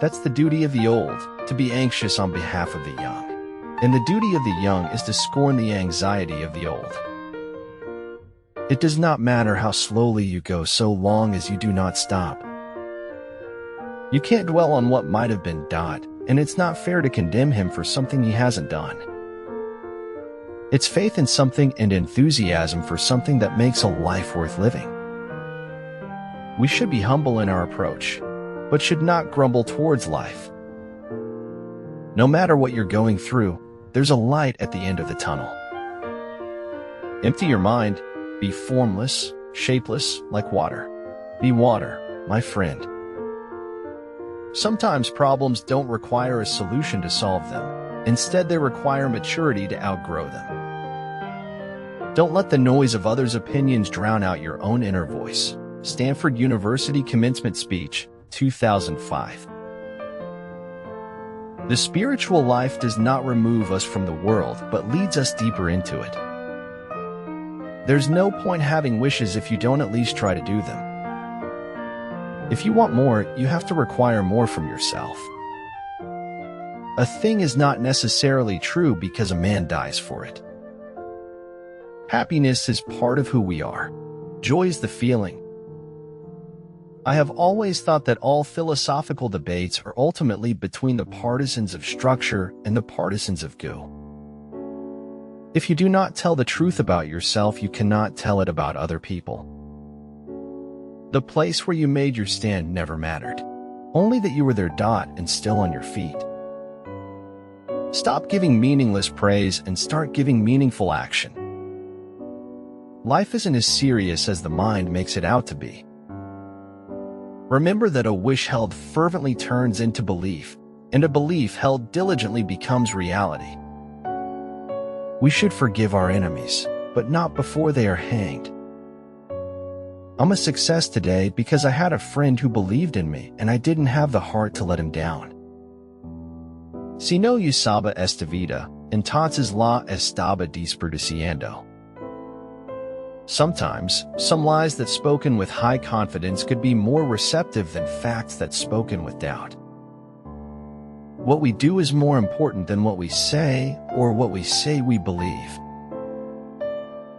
That's the duty of the old, to be anxious on behalf of the young. And the duty of the young is to scorn the anxiety of the old. It does not matter how slowly you go so long as you do not stop. You can't dwell on what might have been done, and it's not fair to condemn him for something he hasn't done. It's faith in something and enthusiasm for something that makes a life worth living. We should be humble in our approach, but should not grumble towards life. No matter what you're going through, there's a light at the end of the tunnel. Empty your mind. Be formless, shapeless, like water. Be water, my friend. Sometimes problems don't require a solution to solve them. Instead, they require maturity to outgrow them. Don't let the noise of others' opinions drown out your own inner voice. Stanford University Commencement Speech, 2005. The spiritual life does not remove us from the world, but leads us deeper into it. There's no point having wishes if you don't at least try to do them. If you want more, you have to require more from yourself. A thing is not necessarily true because a man dies for it. Happiness is part of who we are. Joy is the feeling. I have always thought that all philosophical debates are ultimately between the partisans of structure and the partisans of goo. If you do not tell the truth about yourself, you cannot tell it about other people. The place where you made your stand never mattered, only that you were there and still on your feet. Stop giving meaningless praise and start giving meaningful action. Life isn't as serious as the mind makes it out to be. Remember that a wish held fervently turns into belief, and a belief held diligently becomes reality. We should forgive our enemies, but not before they are hanged. I'm a success today because I had a friend who believed in me and I didn't have the heart to let him down. Si no usaba esta vida, entonces la estaba desperdiciando. Sometimes, some lies that spoken with high confidence could be more receptive than facts that spoken with doubt. What we do is more important than what we say or what we say we believe.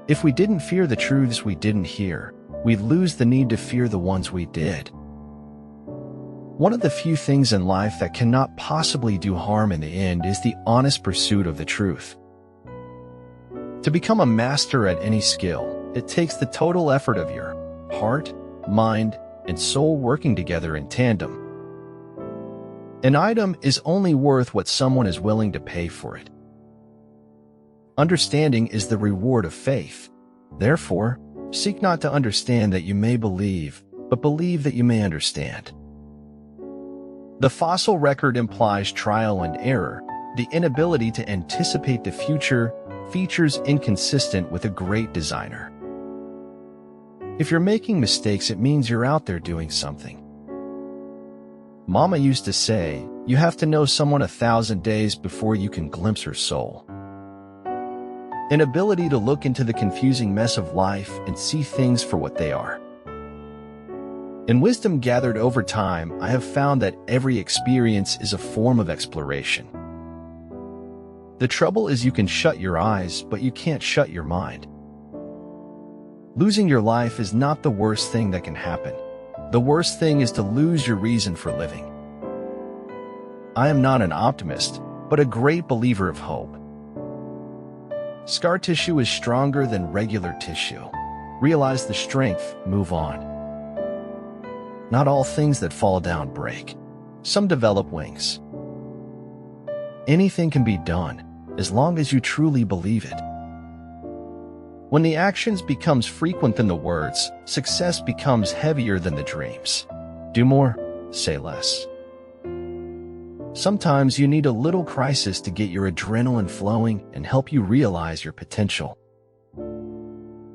If we didn't fear the truths we didn't hear, we'd lose the need to fear the ones we did. One of the few things in life that cannot possibly do harm in the end is the honest pursuit of the truth. To become a master at any skill, it takes the total effort of your heart, mind, and soul working together in tandem. An item is only worth what someone is willing to pay for it. Understanding is the reward of faith. Therefore, seek not to understand that you may believe, but believe that you may understand. The fossil record implies trial and error, the inability to anticipate the future, features inconsistent with a great designer. If you're making mistakes, it means you're out there doing something. Mama used to say, you have to know someone 1,000 days before you can glimpse her soul. An ability to look into the confusing mess of life and see things for what they are. In wisdom gathered over time, I have found that every experience is a form of exploration. The trouble is you can shut your eyes, but you can't shut your mind. Losing your life is not the worst thing that can happen. The worst thing is to lose your reason for living. I am not an optimist, but a great believer of hope. Scar tissue is stronger than regular tissue. Realize the strength, move on. Not all things that fall down break. Some develop wings. Anything can be done, as long as you truly believe it. When the actions becomes frequent than the words, success becomes heavier than the dreams. Do more, say less. Sometimes you need a little crisis to get your adrenaline flowing and help you realize your potential.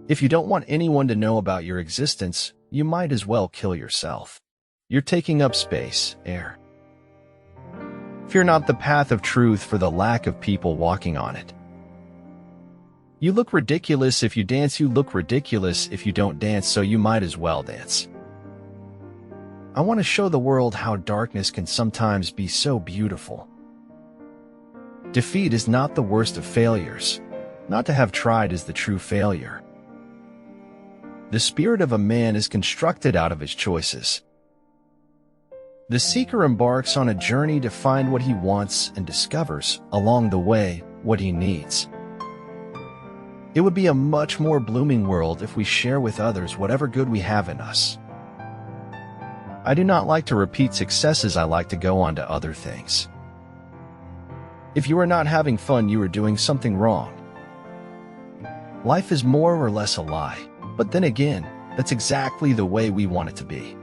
If you don't want anyone to know about your existence, you might as well kill yourself. You're taking up space, air. Fear not the path of truth for the lack of people walking on it. You look ridiculous if you dance, you look ridiculous if you don't dance, so you might as well dance. I want to show the world how darkness can sometimes be so beautiful. Defeat is not the worst of failures. Not to have tried is the true failure. The spirit of a man is constructed out of his choices. The seeker embarks on a journey to find what he wants and discovers, along the way, what he needs. It would be a much more blooming world if we share with others whatever good we have in us. I do not like to repeat successes. I like to go on to other things. If you are not having fun, you are doing something wrong. Life is more or less a lie, but then again, that's exactly the way we want it to be.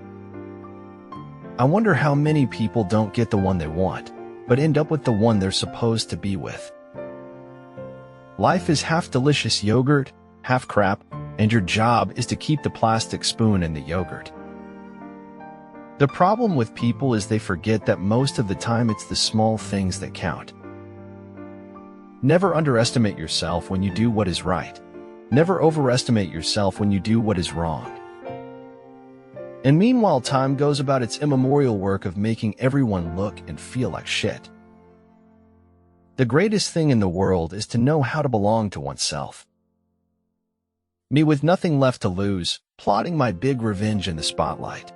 I wonder how many people don't get the one they want, but end up with the one they're supposed to be with. Life is half delicious yogurt, half crap, and your job is to keep the plastic spoon in the yogurt. The problem with people is they forget that most of the time it's the small things that count. Never underestimate yourself when you do what is right. Never overestimate yourself when you do what is wrong. And meanwhile, time goes about its immemorial work of making everyone look and feel like shit. The greatest thing in the world is to know how to belong to oneself. Me with nothing left to lose, plotting my big revenge in the spotlight.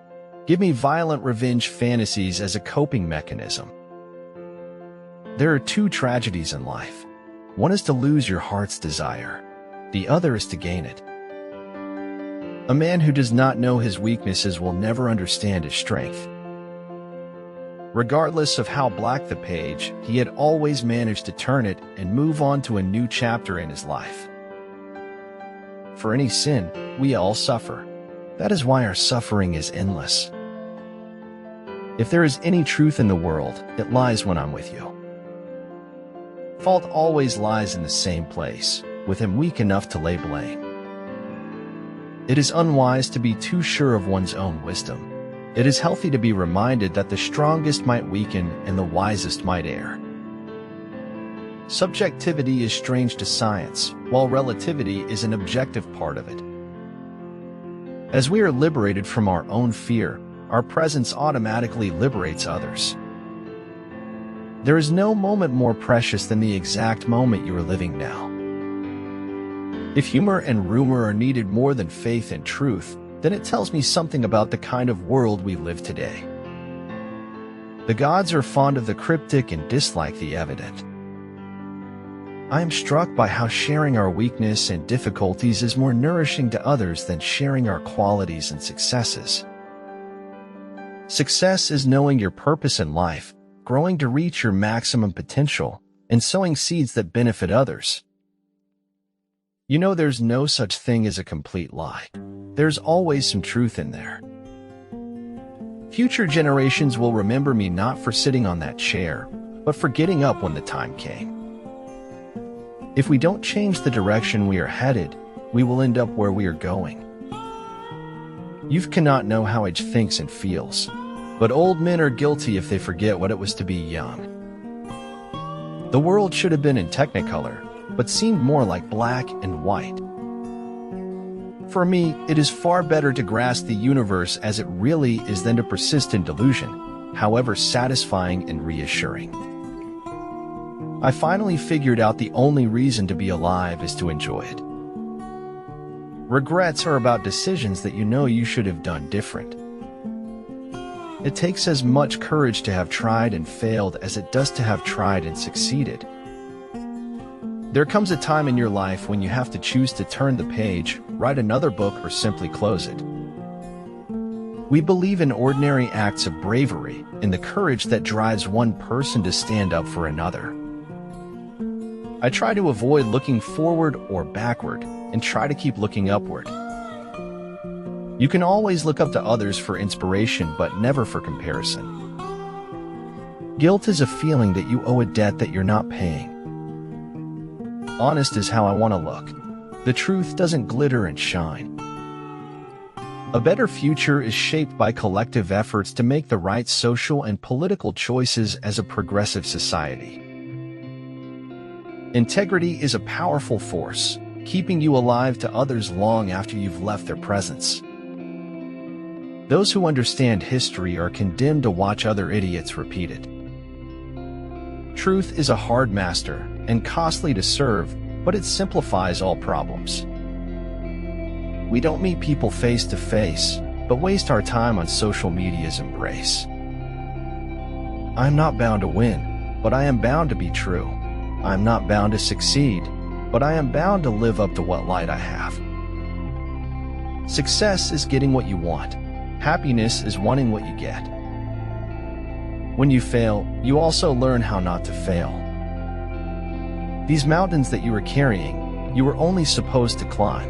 Give me violent revenge fantasies as a coping mechanism. There are two tragedies in life. One is to lose your heart's desire. The other is to gain it. A man who does not know his weaknesses will never understand his strength. Regardless of how black the page, he had always managed to turn it and move on to a new chapter in his life. For any sin, we all suffer. That is why our suffering is endless. If there is any truth in the world, it lies when I'm with you. Fault always lies in the same place, with him weak enough to lay blame. It is unwise to be too sure of one's own wisdom. It is healthy to be reminded that the strongest might weaken and the wisest might err. Subjectivity is strange to science, while relativity is an objective part of it. As we are liberated from our own fear, our presence automatically liberates others. There is no moment more precious than the exact moment you are living now. If humor and rumor are needed more than faith and truth, then it tells me something about the kind of world we live today. The gods are fond of the cryptic and dislike the evident. I am struck by how sharing our weakness and difficulties is more nourishing to others than sharing our qualities and successes. Success is knowing your purpose in life, growing to reach your maximum potential, and sowing seeds that benefit others. You know, there's no such thing as a complete lie. There's always some truth in there. Future generations will remember me not for sitting on that chair, but for getting up when the time came. If we don't change the direction we are headed, we will end up where we are going. Youth cannot know how age thinks and feels, but old men are guilty if they forget what it was to be young. The world should have been in Technicolor, but seemed more like black and white. For me, it is far better to grasp the universe as it really is than to persist in delusion, however satisfying and reassuring. I finally figured out the only reason to be alive is to enjoy it. Regrets are about decisions that you know you should have done different. It takes as much courage to have tried and failed as it does to have tried and succeeded. There comes a time in your life when you have to choose to turn the page, write another book, or simply close it. We believe in ordinary acts of bravery, in the courage that drives one person to stand up for another. I try to avoid looking forward or backward, and try to keep looking upward. You can always look up to others for inspiration, but never for comparison. Guilt is a feeling that you owe a debt that you're not paying. Honest is how I want to look. The truth doesn't glitter and shine. A better future is shaped by collective efforts to make the right social and political choices as a progressive society. Integrity is a powerful force, keeping you alive to others long after you've left their presence. Those who understand history are condemned to watch other idiots repeat it. Truth is a hard master and costly to serve, but it simplifies all problems. We don't meet people face to face, but waste our time on social media's embrace. I am not bound to win, but I am bound to be true. I am not bound to succeed, but I am bound to live up to what light I have. Success is getting what you want. Happiness is wanting what you get. When you fail, you also learn how not to fail. These mountains that you are carrying, you were only supposed to climb.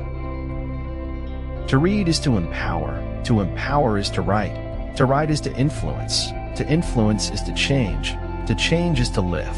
To read is to empower is to write is to influence is to change is to live.